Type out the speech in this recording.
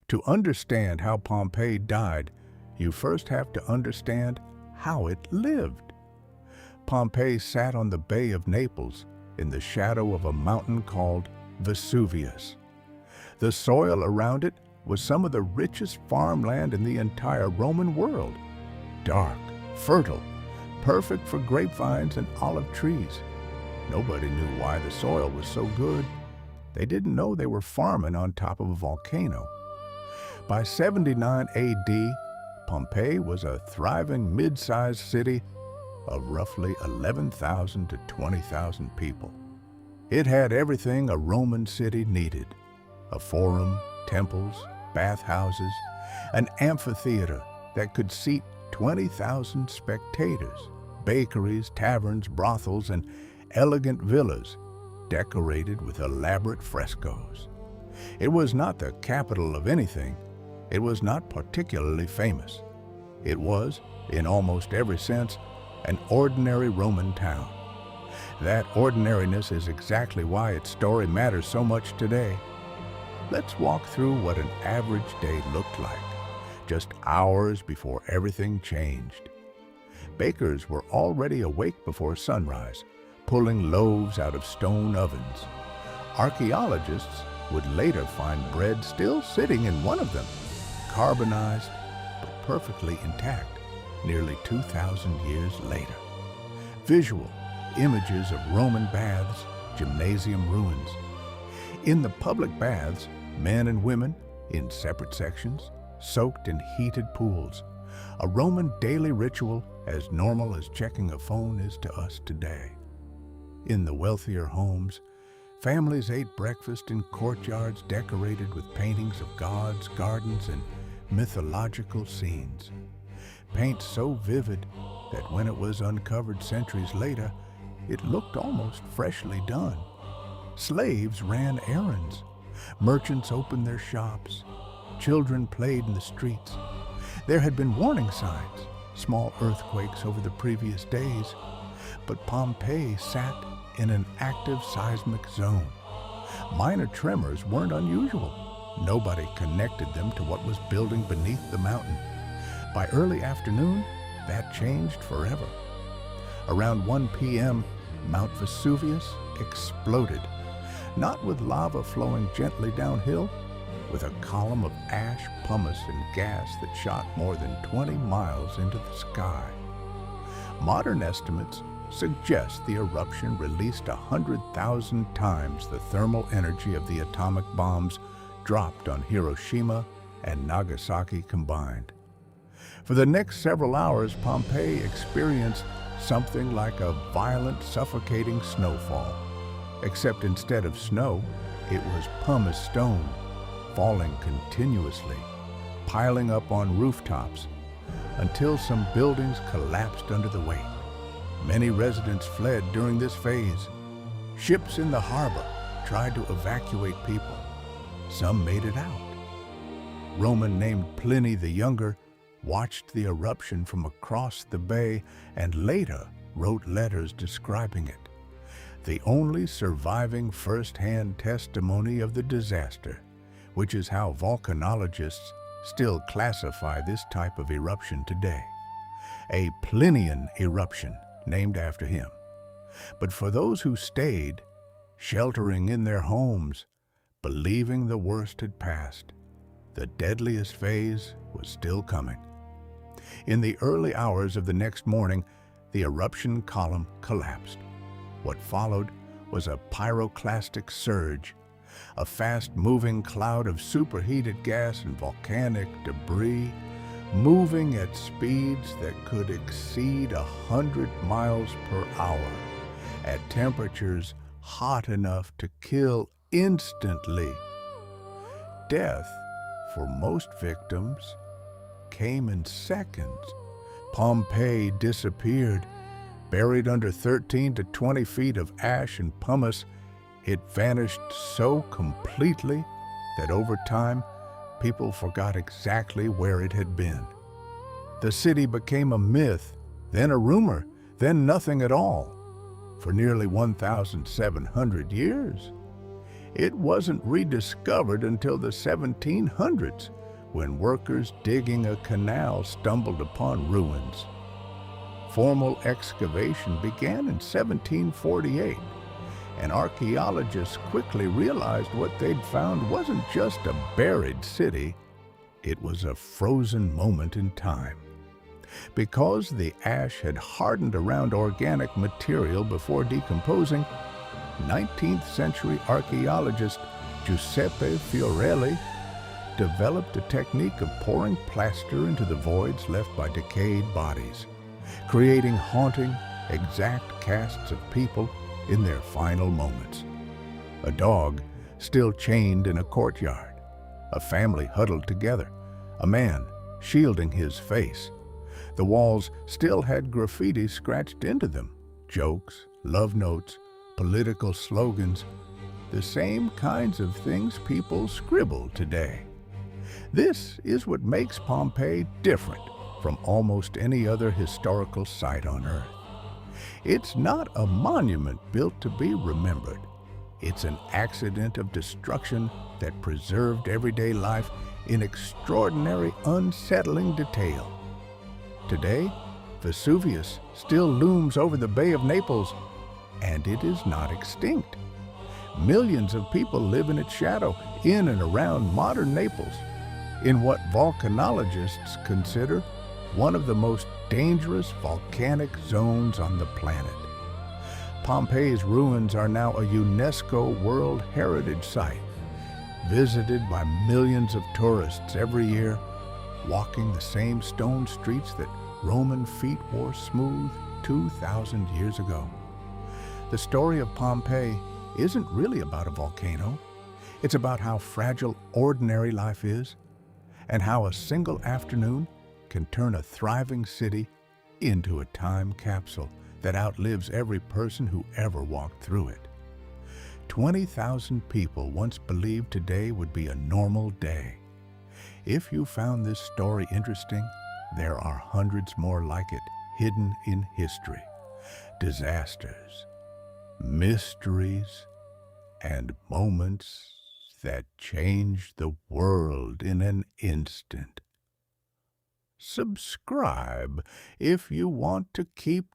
To understand how Pompeii died, you first have to understand how it lived. Pompeii sat on the Bay of Naples in the shadow of a mountain called Vesuvius. The soil around it was some of the richest farmland in the entire Roman world. Dark, fertile, perfect for grapevines and olive trees. Nobody knew why the soil was so good. They didn't know they were farming on top of a volcano. By 79 AD, Pompeii was a thriving mid-sized city of roughly 11,000 to 20,000 people. It had everything a Roman city needed: a forum, temples, bathhouses, an amphitheater that could seat 20,000 spectators, bakeries, taverns, brothels, and elegant villas decorated with elaborate frescoes. It was not the capital of anything. It was not particularly famous. It was, in almost every sense, an ordinary Roman town. That ordinariness is exactly why its story matters so much today. Let's walk through what an average day looked like, just hours before everything changed. Bakers were already awake before sunrise, pulling loaves out of stone ovens. Archaeologists would later find bread still sitting in one of them, carbonized but perfectly intact, nearly 2,000 years later. Visual images of Roman baths, gymnasium ruins. In the public baths, men and women, in separate sections, soaked in heated pools, a Roman daily ritual as normal as checking a phone is to us today. In the wealthier homes, families ate breakfast in courtyards decorated with paintings of gods, gardens, and mythological scenes. Paint so vivid that when it was uncovered centuries later, it looked almost freshly done. Slaves ran errands. Merchants opened their shops. Children played in the streets. There had been warning signs, small earthquakes over the previous days, but Pompeii sat in an active seismic zone. Minor tremors weren't unusual. Nobody connected them to what was building beneath the mountain. By early afternoon, that changed forever. Around 1 p.m., Mount Vesuvius exploded, not with lava flowing gently downhill, with a column of ash, pumice, and gas that shot more than 20 miles into the sky. Modern estimates suggest the eruption released 100,000 times the thermal energy of the atomic bombs dropped on Hiroshima and Nagasaki combined. For the next several hours, Pompeii experienced something like a violent, suffocating snowfall. Except instead of snow, it was pumice stone, falling continuously, piling up on rooftops, until some buildings collapsed under the weight. Many residents fled during this phase. Ships in the harbor tried to evacuate people. Some made it out. Roman named Pliny the Younger watched the eruption from across the bay and later wrote letters describing it, the only surviving first-hand testimony of the disaster, which is how volcanologists still classify this type of eruption today. A Plinian eruption named after him. But for those who stayed, sheltering in their homes, believing the worst had passed, the deadliest phase was still coming. In the early hours of the next morning, the eruption column collapsed. What followed was a pyroclastic surge, a fast-moving cloud of superheated gas and volcanic debris, moving at speeds that could exceed 100 miles per hour, at temperatures hot enough to kill instantly. Death, for most victims, came in seconds. Pompeii disappeared, buried under 13 to 20 feet of ash and pumice. It vanished so completely that over time, people forgot exactly where it had been. The city became a myth, then a rumor, then nothing at all. For nearly 1,700 years, It wasn't rediscovered until the 1700s, when workers digging a canal stumbled upon ruins. Formal excavation began in 1748, and archaeologists quickly realized what they'd found wasn't just a buried city, it was a frozen moment in time. Because the ash had hardened around organic material before decomposing, 19th century archaeologist Giuseppe Fiorelli developed a technique of pouring plaster into the voids left by decayed bodies, creating haunting, exact casts of people in their final moments. A dog still chained in a courtyard, a family huddled together, a man shielding his face. The walls still had graffiti scratched into them, jokes, love notes, political slogans, the same kinds of things people scribble today. This is what makes Pompeii different from almost any other historical site on Earth. It's not a monument built to be remembered. It's an accident of destruction that preserved everyday life in extraordinary, unsettling detail. Today, Vesuvius still looms over the Bay of Naples, and it is not extinct. Millions of people live in its shadow, in and around modern Naples, in what volcanologists consider one of the most dangerous volcanic zones on the planet. Pompeii's ruins are now a UNESCO World Heritage Site, visited by millions of tourists every year, walking the same stone streets that Roman feet wore smooth 2,000 years ago. The story of Pompeii isn't really about a volcano. It's about how fragile ordinary life is, and how a single afternoon can turn a thriving city into a time capsule that outlives every person who ever walked through it. 20,000 people once believed today would be a normal day. If you found this story interesting, there are hundreds more like it hidden in history. Disasters, mysteries, and moments that changed the world in an instant. Subscribe if you want to keep